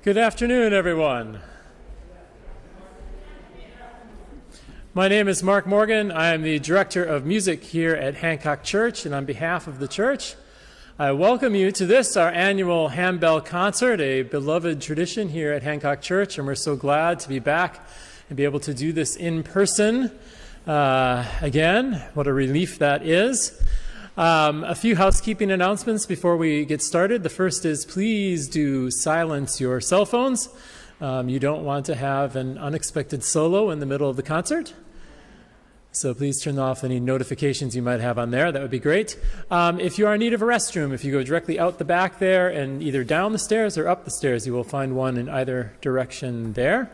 Good afternoon, everyone. My name is Mark Morgan. I am the Director of Music here at Hancock Church, and on behalf of the church, I welcome you to this, our annual handbell concert, a beloved tradition here at Hancock Church, and we're so glad to be back and be able to do this in person again. What a relief that is. A few housekeeping announcements before we get started. The first is please do silence your cell phones. You don't want to have an unexpected solo in the middle of the concert. So please turn off any notifications you might have on there. That would be great. If you are in need of a restroom, if you go directly out the back there and either down the stairs or up the stairs, you will find one in either direction there.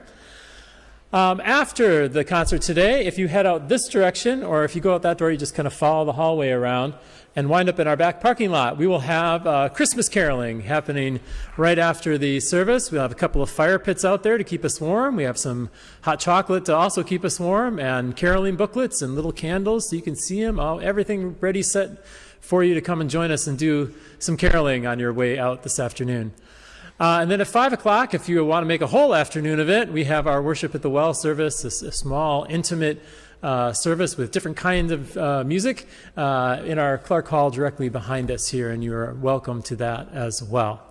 After the concert today, if you head out this direction, or if you go out that door, you just kind of follow the hallway around and wind up in our back parking lot. We will have Christmas caroling happening right after the service. We'll have a couple of fire pits out there to keep us warm. We have some hot chocolate to also keep us warm, and caroling booklets and little candles so you can see them. Everything ready, set for you to come and join us and do some caroling on your way out this afternoon. And then at 5 o'clock, if you want to make a whole afternoon of it, we have our Worship at the Well service, a small, intimate service with different kinds of music in our Clark Hall directly behind us here, and you're welcome to that as well.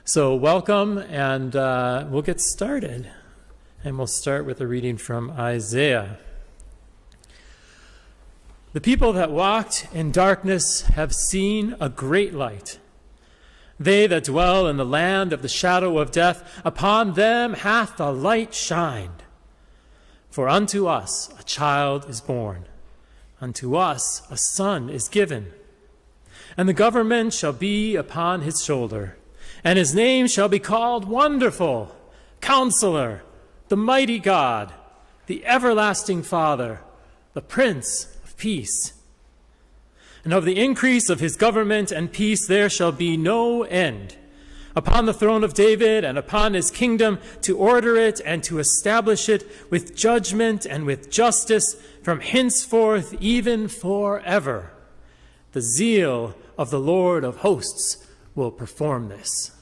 So welcome, and we'll get started. And we'll start with a reading from Isaiah. The people that walked in darkness have seen a great light. They that dwell in the land of the shadow of death, upon them hath the light shined. For unto us a child is born, unto us a son is given, and the government shall be upon his shoulder, and his name shall be called Wonderful, Counselor, the Mighty God, the Everlasting Father, the Prince of Peace. And of the increase of his government and peace there shall be no end, upon the throne of David and upon his kingdom, to order it and to establish it with judgment and with justice from henceforth even forever. The zeal of the Lord of hosts will perform this.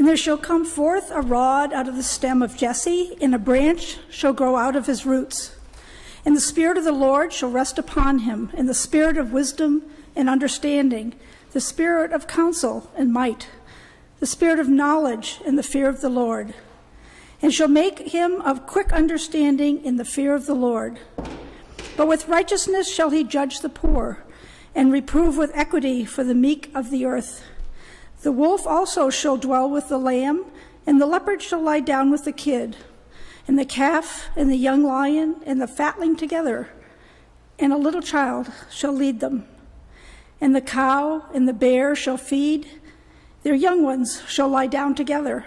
And there shall come forth a rod out of the stem of Jesse, and a branch shall grow out of his roots. And the Spirit of the Lord shall rest upon him, and the Spirit of wisdom and understanding, the Spirit of counsel and might, the Spirit of knowledge and the fear of the Lord. And shall make him of quick understanding in the fear of the Lord. But with righteousness shall he judge the poor, and reprove with equity for the meek of the earth. The wolf also shall dwell with the lamb, and the leopard shall lie down with the kid, and the calf and the young lion and the fatling together, and a little child shall lead them. And the cow and the bear shall feed, their young ones shall lie down together,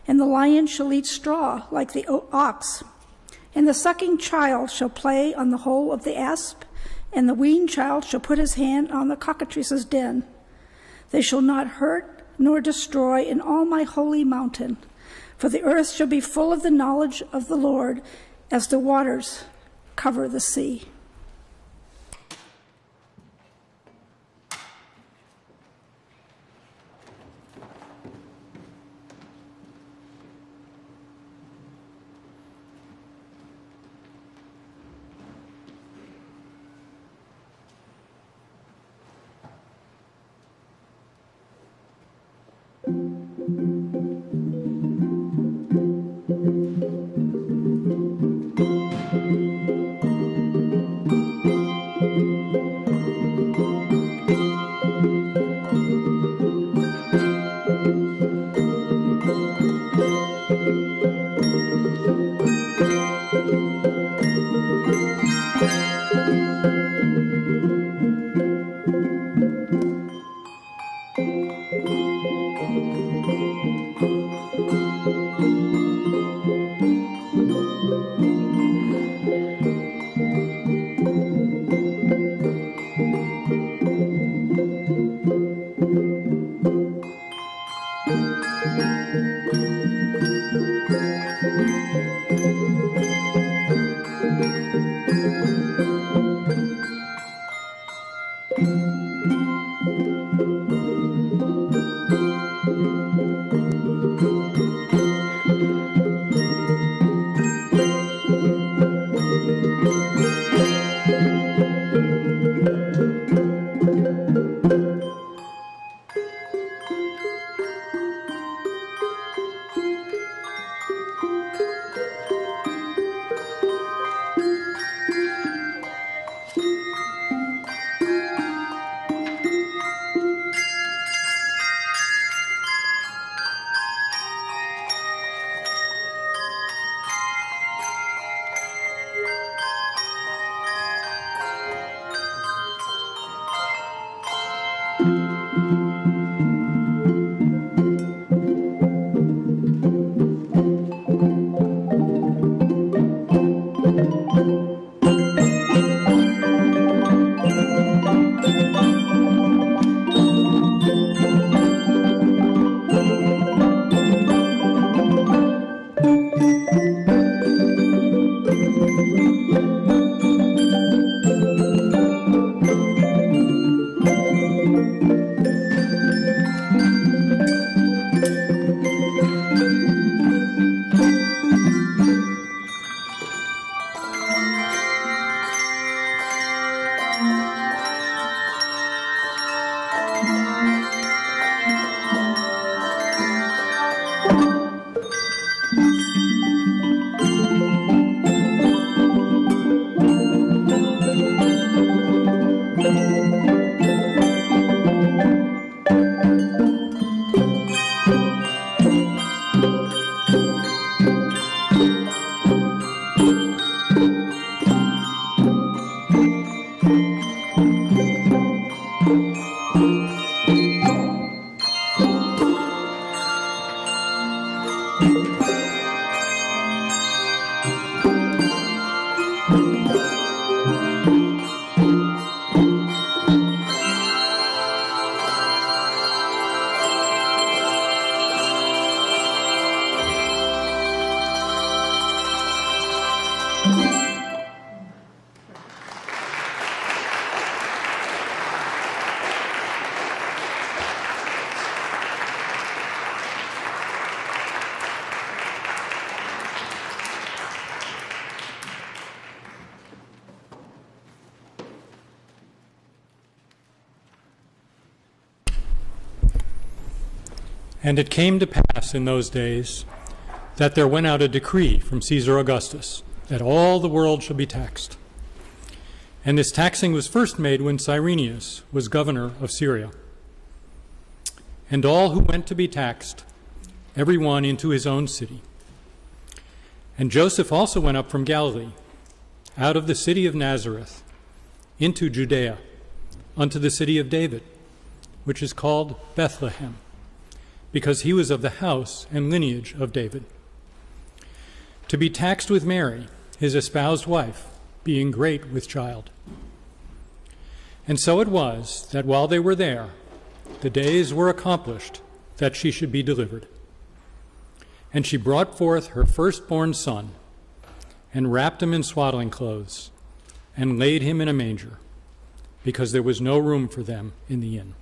and the lion shall eat straw like the ox. And the sucking child shall play on the hole of the asp, and the weaned child shall put his hand on the cockatrice's den. They shall not hurt nor destroy in all my holy mountain, for the earth shall be full of the knowledge of the Lord as the waters cover the sea. And it came to pass in those days that there went out a decree from Caesar Augustus that all the world shall be taxed. And this taxing was first made when Cyrenius was governor of Syria. And all who went to be taxed, every one into his own city. And Joseph also went up from Galilee, out of the city of Nazareth, into Judea, unto the city of David, which is called Bethlehem, because he was of the house and lineage of David, to be taxed with Mary, his espoused wife, being great with child. And so it was that while they were there, the days were accomplished that she should be delivered. And she brought forth her firstborn son, and wrapped him in swaddling clothes, and laid him in a manger, because there was no room for them in the inn.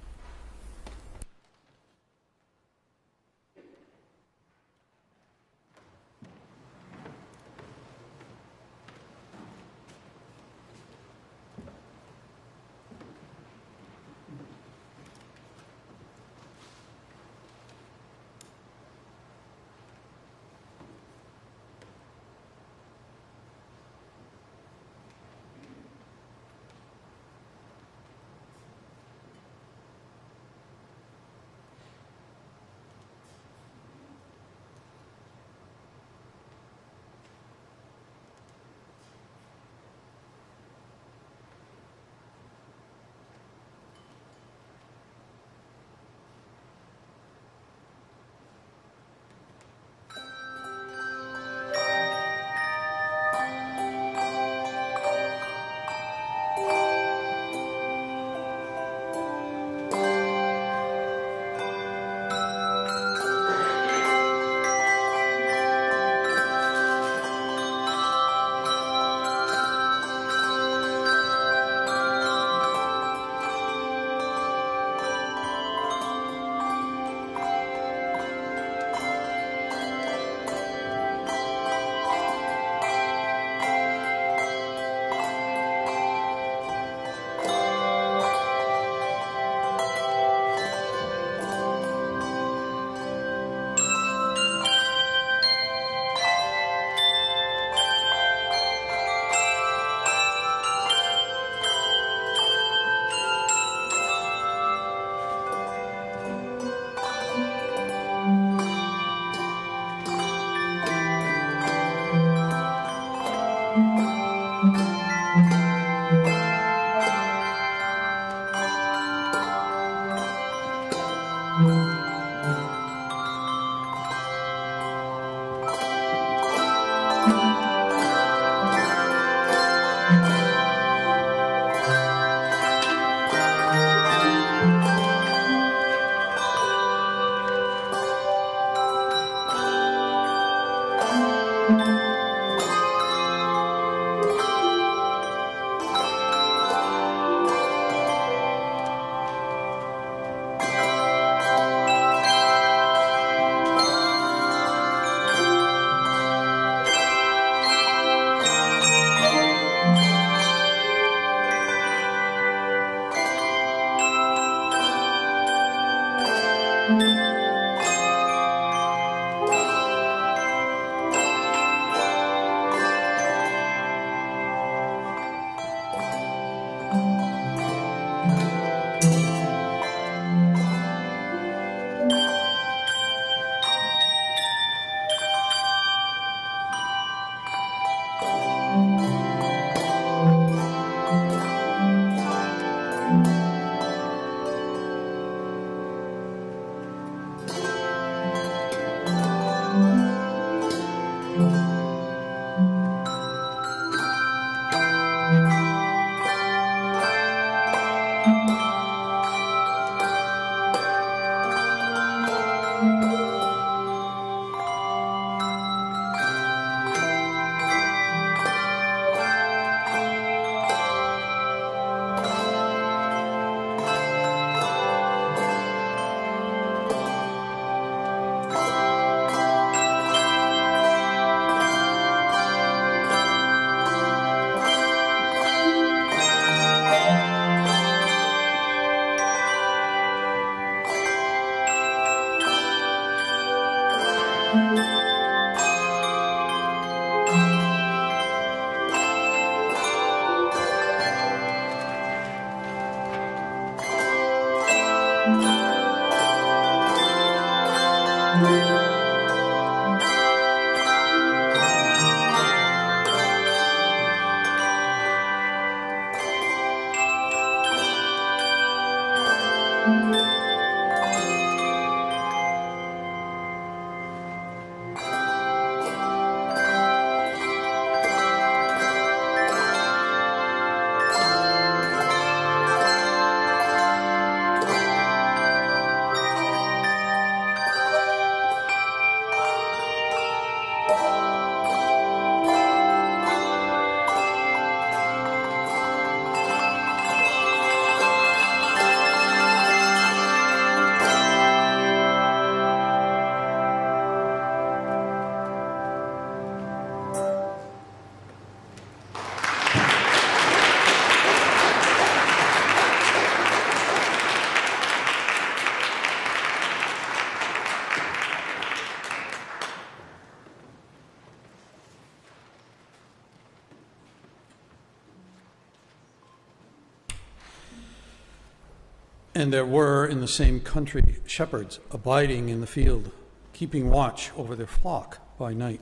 And there were in the same country shepherds abiding in the field, keeping watch over their flock by night.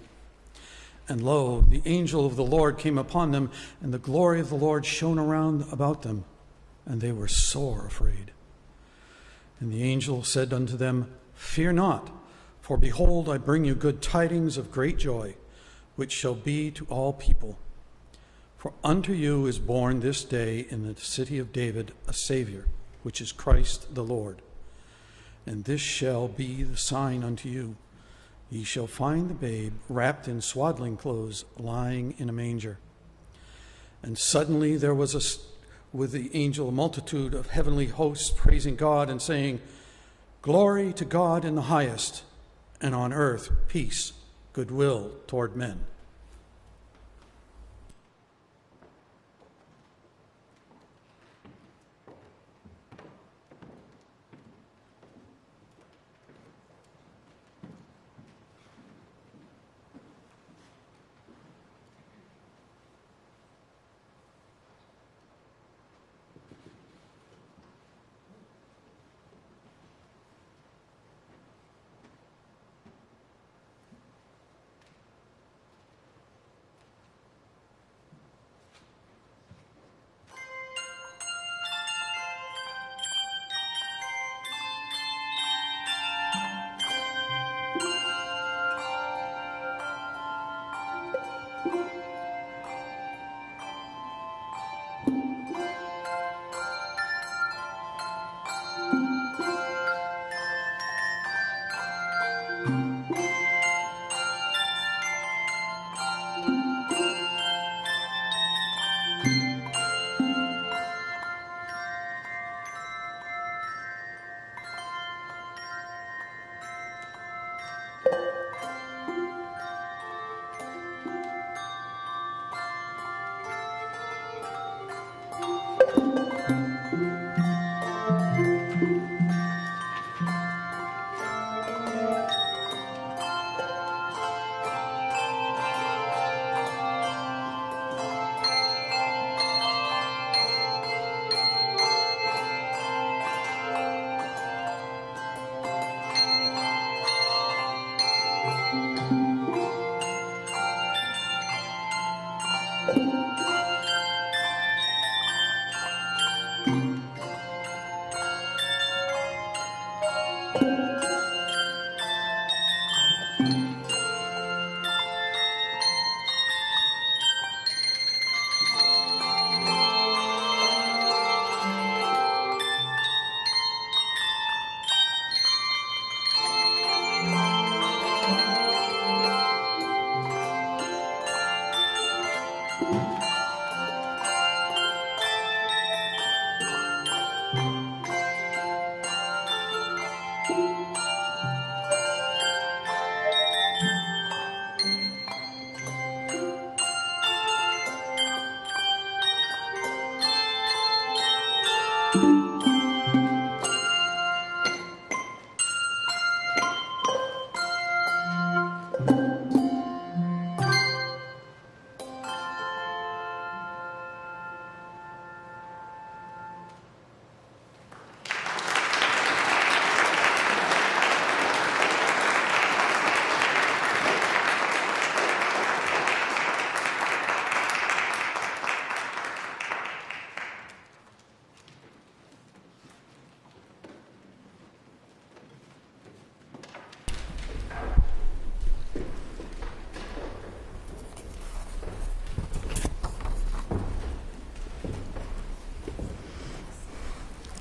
And lo, the angel of the Lord came upon them, and the glory of the Lord shone around about them, and they were sore afraid. And the angel said unto them, Fear not, for behold, I bring you good tidings of great joy, which shall be to all people. For unto you is born this day in the city of David a Savior, which is Christ the Lord. And this shall be the sign unto you. Ye shall find the babe wrapped in swaddling clothes, lying in a manger. And suddenly there was with the angel a multitude of heavenly hosts praising God and saying, Glory to God in the highest, and on earth peace, goodwill toward men.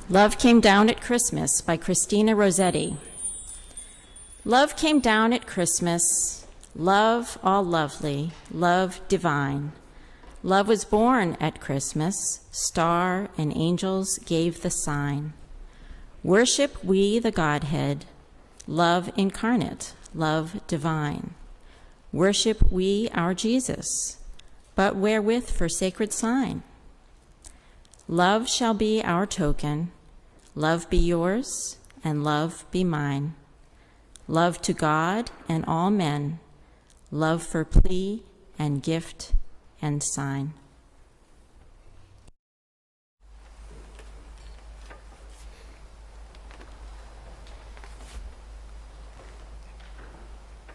Love Came Down at Christmas by Christina Rossetti. Love came down at Christmas, love all lovely, love divine. Love was born at Christmas, star and angels gave the sign. Worship we the Godhead, love incarnate, love divine. Worship we our Jesus, but wherewith for sacred sign? Love shall be our token, love be yours, and love be mine. Love to God and all men, love for plea and gift and sign.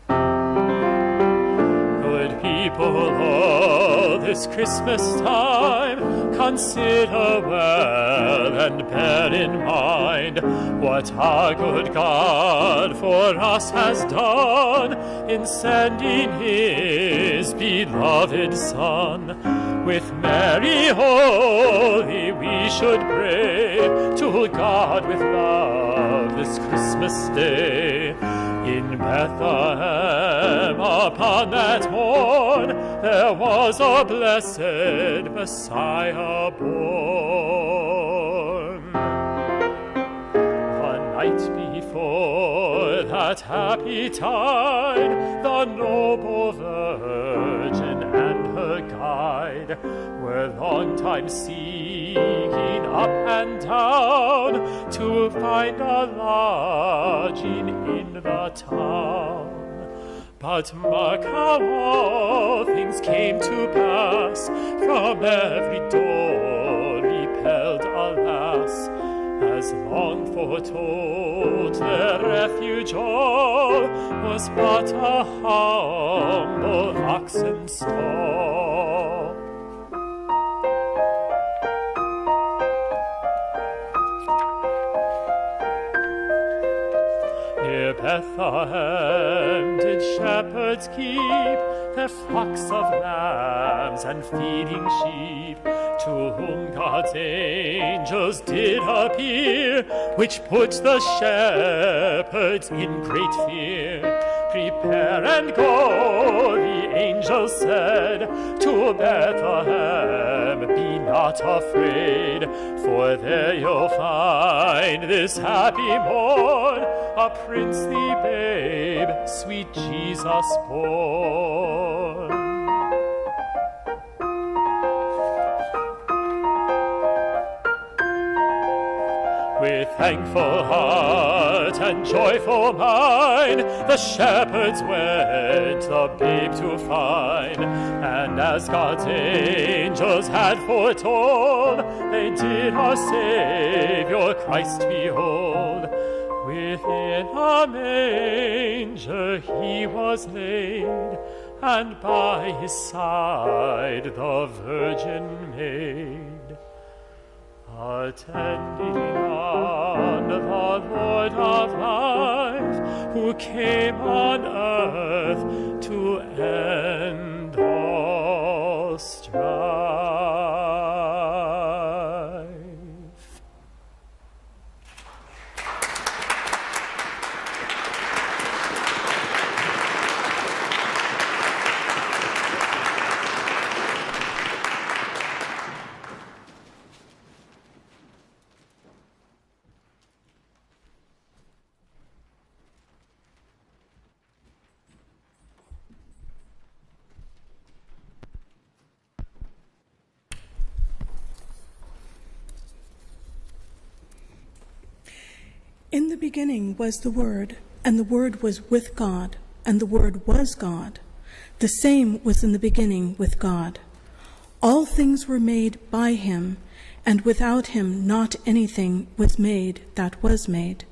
Good people, all this Christmas time, consider well and bear in mind what our good God for us has done in sending his beloved Son. With merry holy we should pray to God with love this Christmas day. In Bethlehem upon that morn there was a blessed Messiah born. The night before that happy time, the noble Virgin and her guide were long time seeking up and down to find a lodging in the town. But mark how all things came to pass, from every door repelled, alas, as long foretold their refuge all was but a humble oxen stall. Near Bethlehem did shepherds keep their flocks of lambs and feeding sheep, to whom God's angels did appear, which put the shepherds in great fear. Prepare and go, the angel said, to Bethlehem, be not afraid, for there you'll find this happy morn a princely babe, sweet Jesus born. With thankful heart and joyful mind, the shepherds went the babe to find. And as God's angels had foretold, they did our Savior Christ behold. Within a manger he was laid, and by his side the Virgin maid. Attending on the Lord of life, who came on earth to end all strife. In the beginning was the Word, and the Word was with God, and the Word was God. The same was in the beginning with God. All things were made by him, and without him not anything was made that was made.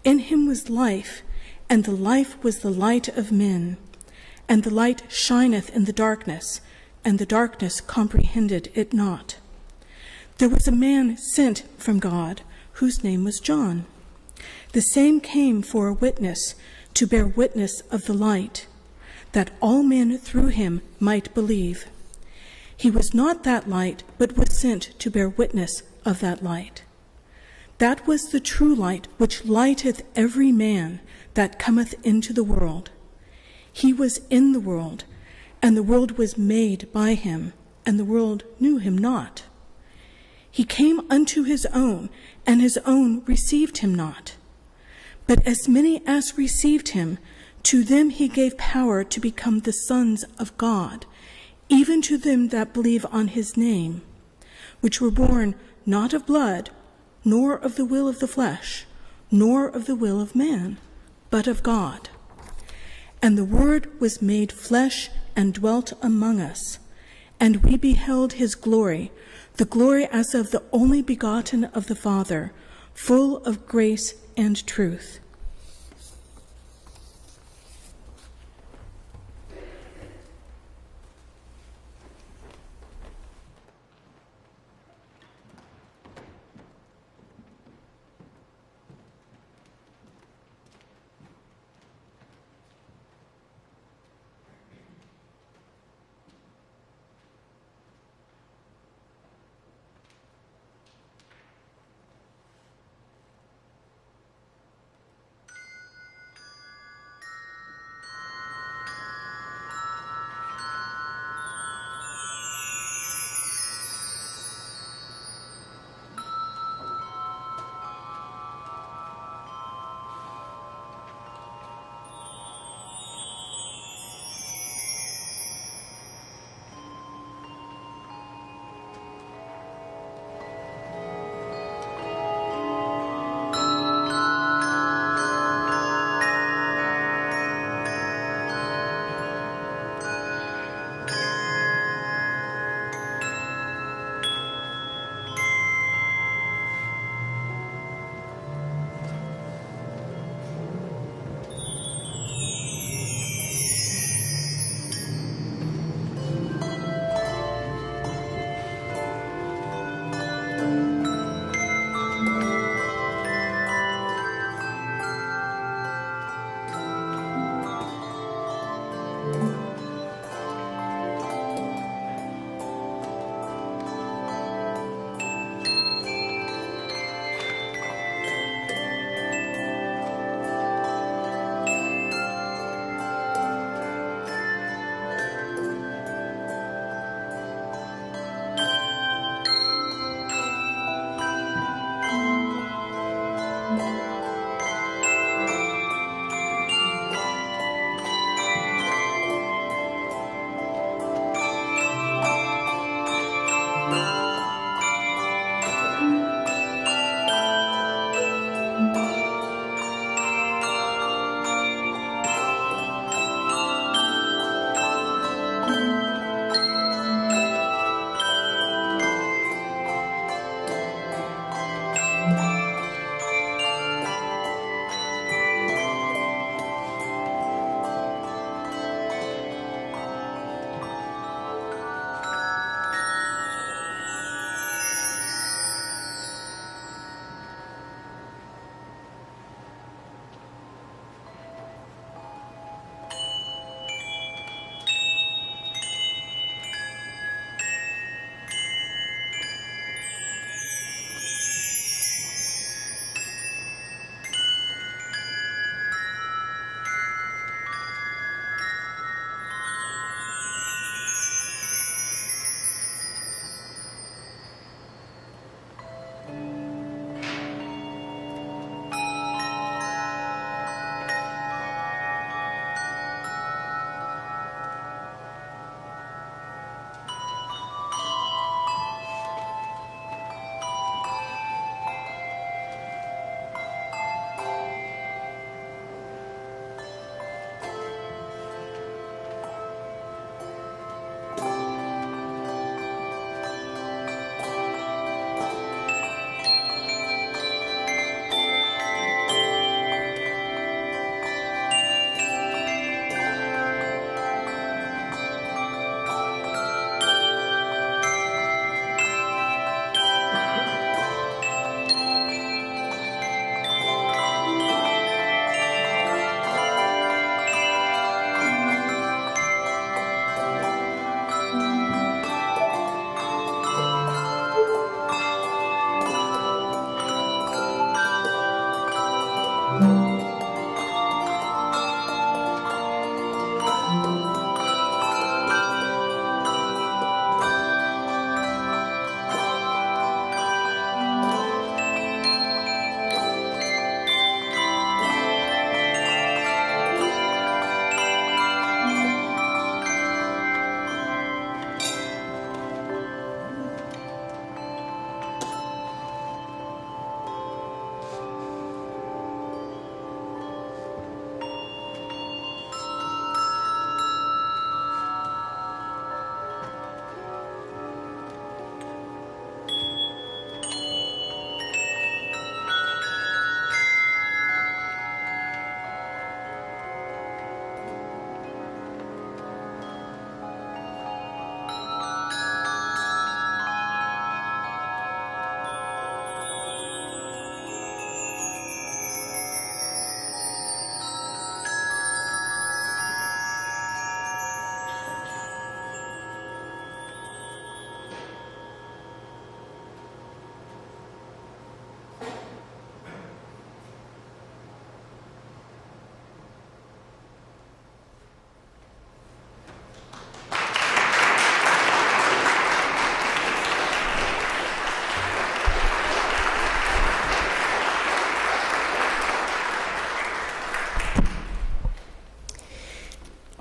In him was life, and the life was the light of men. And the light shineth in the darkness, and the darkness comprehended it not. There was a man sent from God, whose name was John. The same came for a witness, to bear witness of the light, that all men through him might believe. He was not that light, but was sent to bear witness of that light. That was the true light, which lighteth every man that cometh into the world. He was in the world, and the world was made by him, and the world knew him not. He came unto his own, and his own received him not. But as many as received him, to them he gave power to become the sons of God, even to them that believe on his name, which were born not of blood, nor of the will of the flesh, nor of the will of man, but of God. And the Word was made flesh and dwelt among us, and we beheld his glory, the glory as of the only begotten of the Father, full of grace and truth.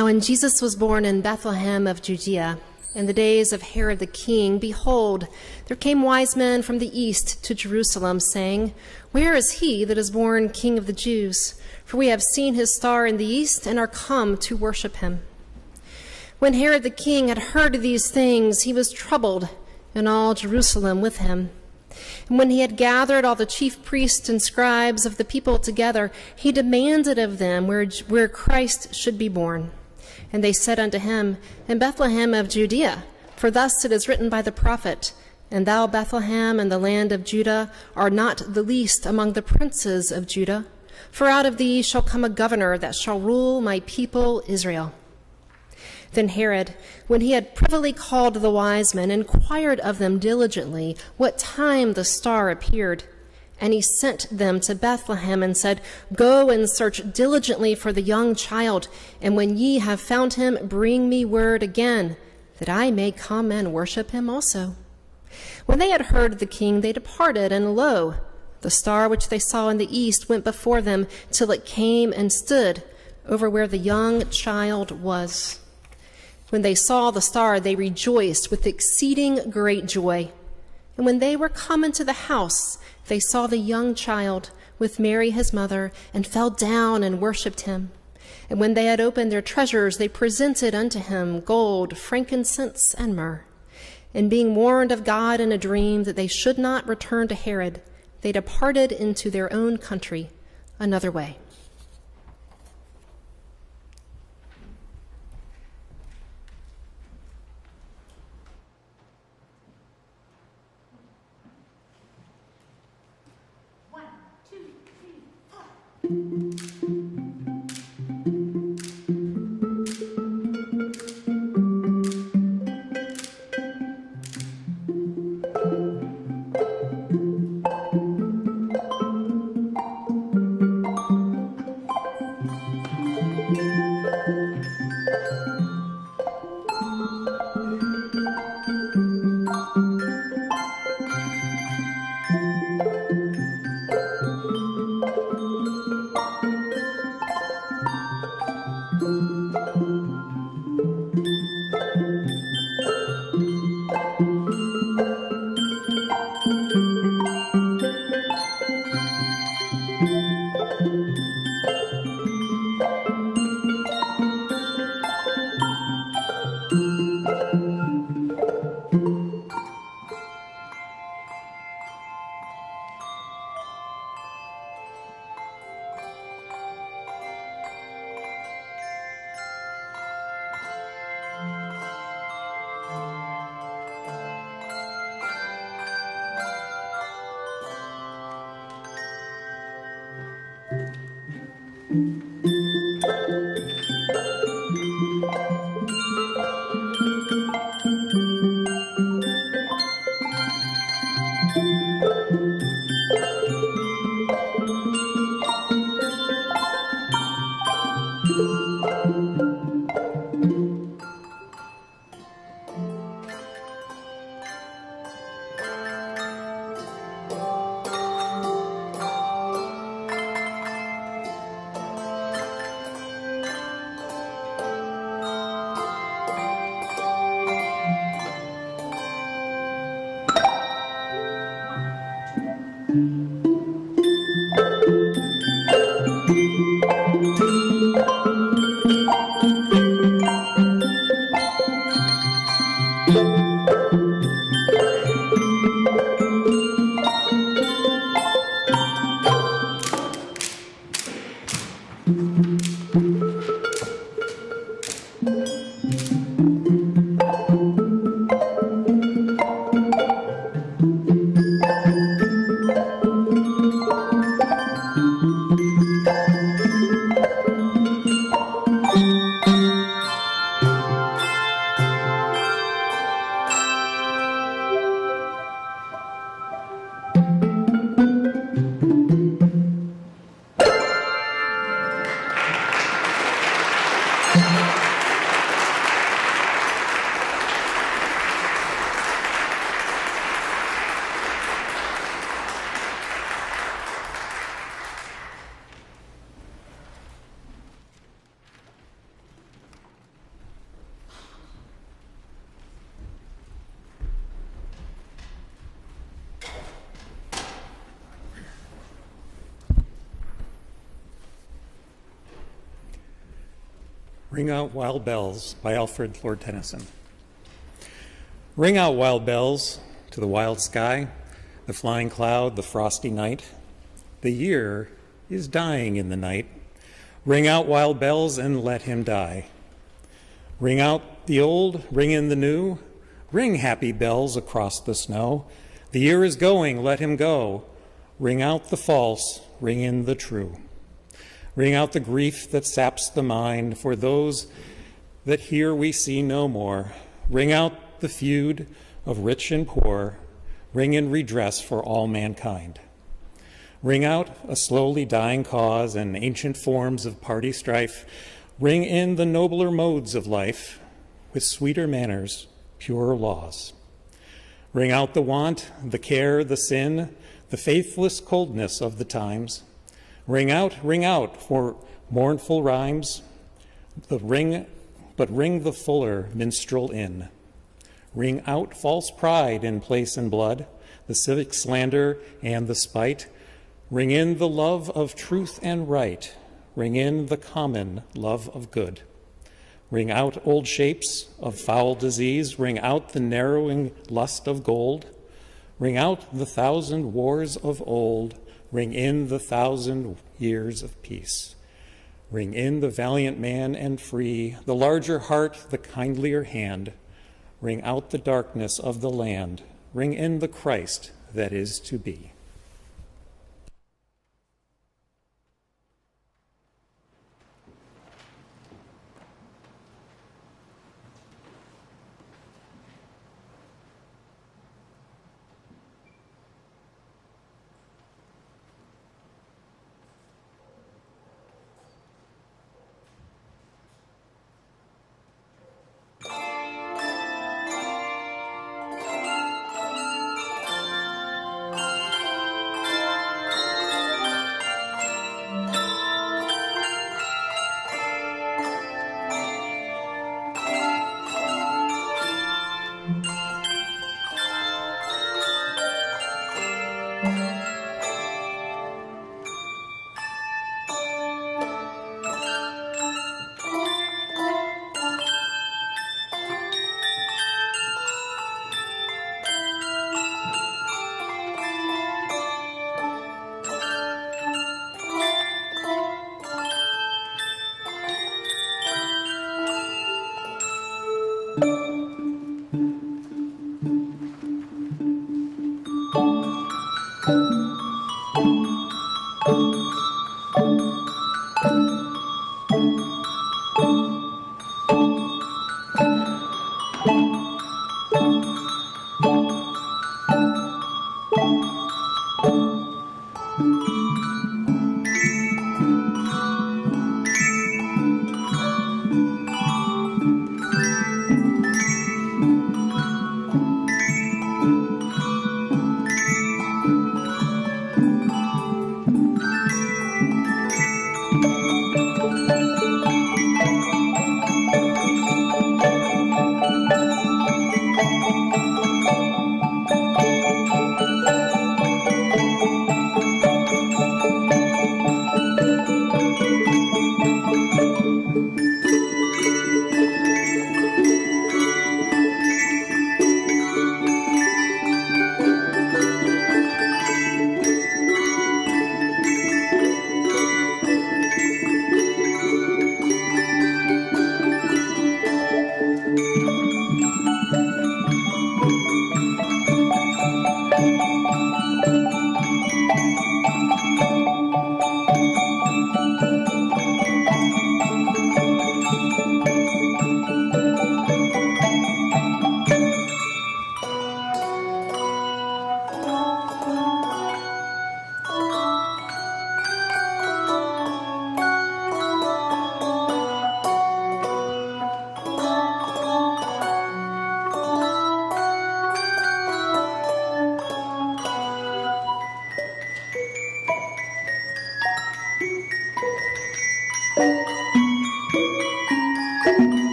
Now when Jesus was born in Bethlehem of Judea, in the days of Herod the king, behold, there came wise men from the east to Jerusalem, saying, Where is he that is born King of the Jews? For we have seen his star in the east and are come to worship him. When Herod the king had heard these things, he was troubled, and all Jerusalem with him. And when he had gathered all the chief priests and scribes of the people together, he demanded of them where Christ should be born. And they said unto him, In Bethlehem of Judea, for thus it is written by the prophet, And thou, Bethlehem, in the land of Judah, art not the least among the princes of Judah, for out of thee shall come a governor that shall rule my people Israel. Then Herod, when he had privily called the wise men, inquired of them diligently what time the star appeared. And he sent them to Bethlehem and said, Go and search diligently for the young child, and when ye have found him, bring me word again, that I may come and worship him also. When they had heard the king, they departed, and lo, the star which they saw in the east went before them till it came and stood over where the young child was. When they saw the star, they rejoiced with exceeding great joy. And when they were come into the house, they saw the young child with Mary his mother, and fell down and worshipped him. And when they had opened their treasures, they presented unto him gold, frankincense, and myrrh. And being warned of God in a dream that they should not return to Herod, they departed into their own country another way. Ring Out Wild Bells by Alfred Lord Tennyson. Ring out wild bells to the wild sky, the flying cloud, the frosty night. The year is dying in the night. Ring out wild bells and let him die. Ring out the old, ring in the new. Ring happy bells across the snow. The year is going, let him go. Ring out the false, ring in the true. Ring out the grief that saps the mind. For those that here we see no more. Ring out the feud of rich and poor. Ring in redress for all mankind. Ring out a slowly dying cause and ancient forms of party strife. Ring in the nobler modes of life with sweeter manners, purer laws. Ring out the want, the care, the sin, the faithless coldness of the times. Ring out for mournful rhymes, but ring the fuller minstrel in. Ring out false pride in place and blood, the civic slander and the spite. Ring in the love of truth and right. Ring in the common love of good. Ring out old shapes of foul disease. Ring out the narrowing lust of gold. Ring out the 1,000 wars of old. Ring in the 1,000 years of peace. Ring in the valiant man and free, the larger heart, the kindlier hand. Ring out the darkness of the land. Ring in the Christ that is to be.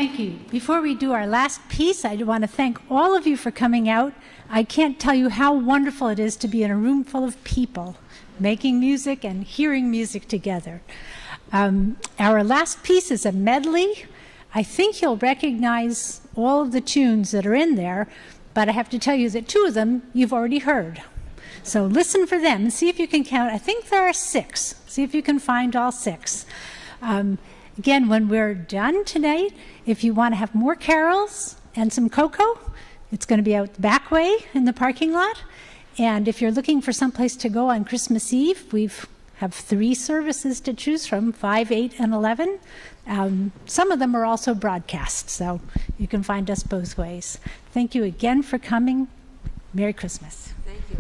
Thank you. Before we do our last piece, I want to thank all of you for coming out. I can't tell you how wonderful it is to be in a room full of people making music and hearing music together. Our last piece is a medley. I think you'll recognize all of the tunes that are in there, but I have to tell you that 2 of them you've already heard. So listen for them and see if you can count. I think there are 6. See if you can find all 6. Again, when we're done tonight, if you want to have more carols and some cocoa, it's going to be out the back way in the parking lot. And if you're looking for someplace to go on Christmas Eve, we have 3 services to choose from, 5, 8, and 11. Some of them are also broadcast, so you can find us both ways. Thank you again for coming. Merry Christmas. Thank you.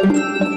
Thank you.